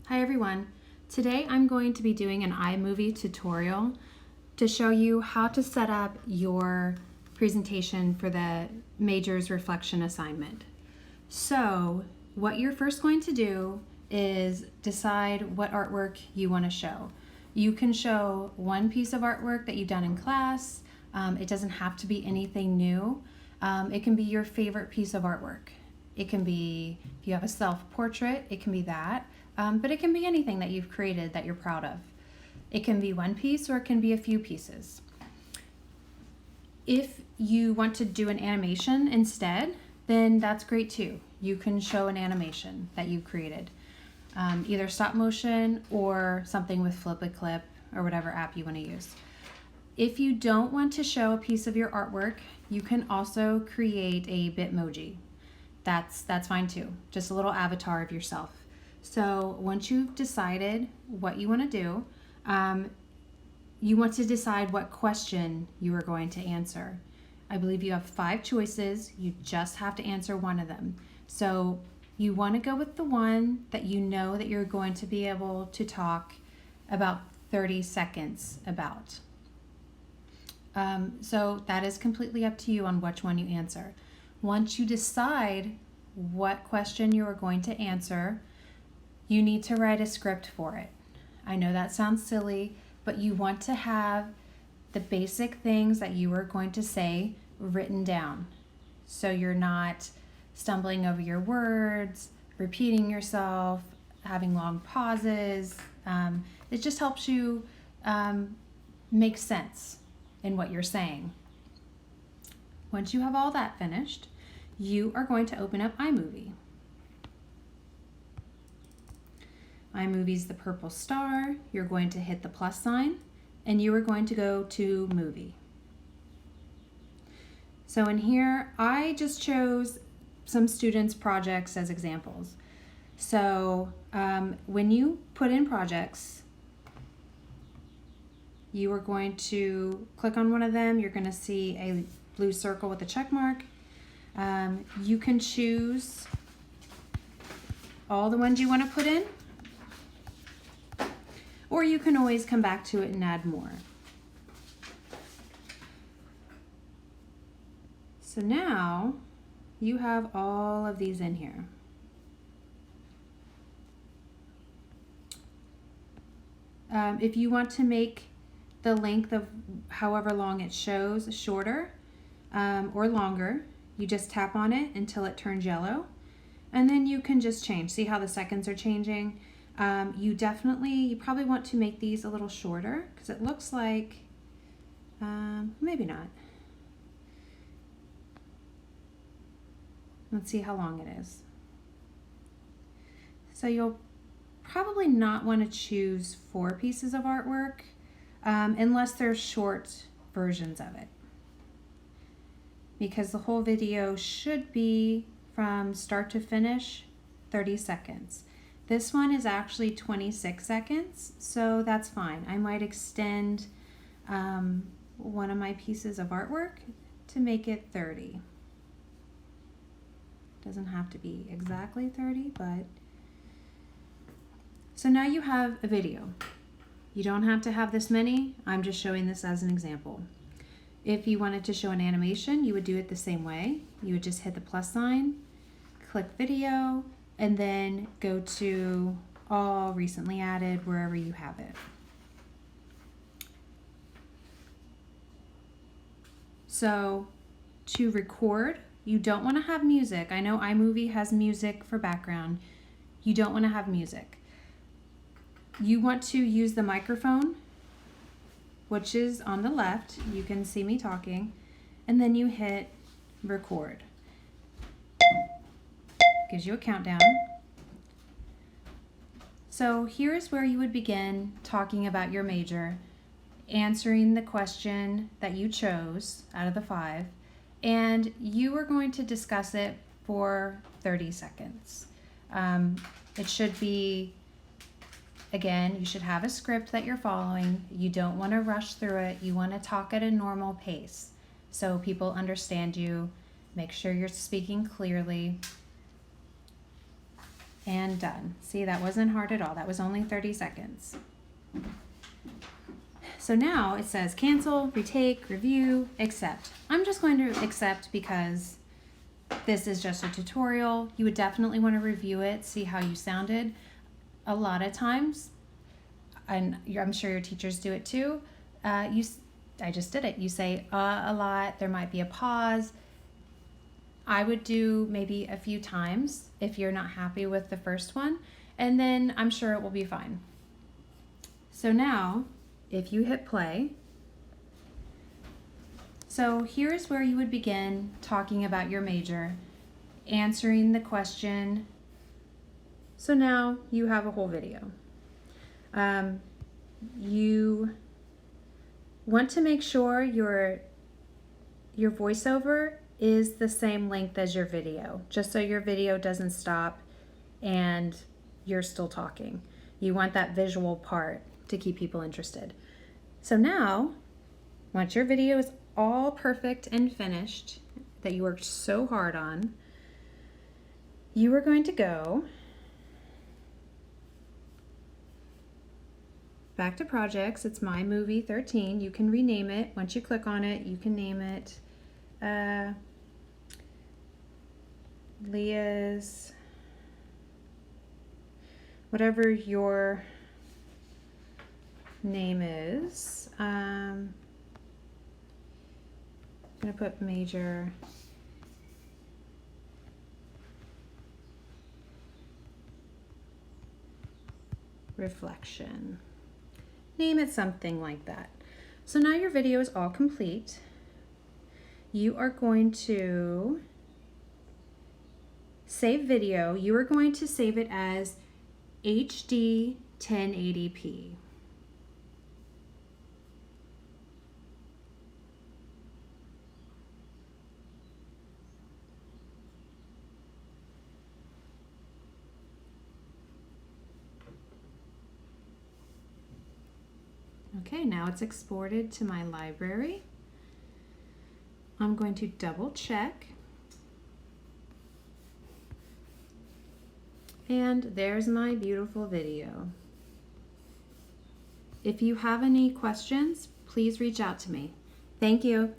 Hi everyone. Today I'm going to be doing an iMovie tutorial to show you how to set up your presentation for the majors reflection assignment. So what you're first going to do is decide what artwork you want to show. You can show one piece of artwork that you've done in class. It doesn't have to be anything new. It can be your favorite piece of artwork. It can be, if you have a self-portrait, it can be that. But it can be anything that you've created that you're proud of. It can be one piece or it can be a few pieces. If you want to do an animation instead, then that's great too. You can show an animation that you've created, either stop motion or something with Flip a Clip or whatever app you want to use. If you don't want to show a piece of your artwork, you can also create a Bitmoji. That's fine too, just a little avatar of yourself. So once you've decided what you want to do, you want to decide what question you are going to answer. I believe you have 5 choices. You just have to answer one of them. So you want to go with the one that you know that you're going to be able to talk about 30 seconds about. So that is completely up to you on which one you answer. Once you decide what question you are going to answer, you need to write a script for it. I know that sounds silly, but you want to have the basic things that you are going to say written down, so you're not stumbling over your words, repeating yourself, having long pauses. It just helps you make sense in what you're saying. Once you have all that finished, you are going to open up iMovie. iMovie's the purple star. You're going to hit the plus sign and you are going to go to movie. So in here, I just chose some students' projects as examples. So when you put in projects, you are going to click on one of them. You're going to see a blue circle with a check mark. You can choose all the ones you want to put in, or you can always come back to it and add more. So now you have all of these in here. If you want to make the length of however long it shows shorter or longer, you just tap on it until it turns yellow, and then you can just change. See how the seconds are changing? You probably want to make these a little shorter because it looks like, maybe not. Let's see how long it is. So you'll probably not want to choose 4 pieces of artwork unless they're short versions of it, because the whole video should be from start to finish 30 seconds. This one is actually 26 seconds, so that's fine. I might extend one of my pieces of artwork to make it 30. Doesn't have to be exactly 30, but... So now you have a video. You don't have to have this many. I'm just showing this as an example. If you wanted to show an animation, you would do it the same way. You would just hit the plus sign, click video, and then go to all recently added, wherever you have it. So to record, you don't want to have music. I know iMovie has music for background. You don't want to have music. You want to use the microphone, which is on the left. You can see me talking, and then you hit record. Gives you a countdown. So here's where you would begin talking about your major, answering the question that you chose out of the 5, and you are going to discuss it for 30 seconds. It should be, again, you should have a script that you're following. You don't want to rush through it. You want to talk at a normal pace so people understand you. Make sure you're speaking clearly. and done. See, that wasn't hard at all. That was only 30 seconds. So now it says cancel, retake, review, accept. I'm just going to accept because this is just a tutorial. You would definitely want to review it, see how you sounded. A lot of times, and I'm sure your teachers do it too, I just did it. You say a lot, there might be a pause. I would do maybe a few times if you're not happy with the first one, and then I'm sure it will be fine. So now, if you hit play, so here's where you would begin talking about your major, answering the question. So now you have a whole video. You want to make sure your voiceover is the same length as your video, just so your video doesn't stop and you're still talking. You want that visual part to keep people interested. So now, once your video is all perfect and finished, that you worked so hard on, you are going to go back to projects. It's iMovie 13. You can rename it. Once you click on it, you can name it Leah's, whatever your name is. I'm going to put major reflection. Name it something like that. So now your video is all complete. You are going to save video. You are going to save it as HD 1080p. Okay, now it's exported to my library. I'm going to double check. And there's my beautiful video. If you have any questions, please reach out to me. Thank you.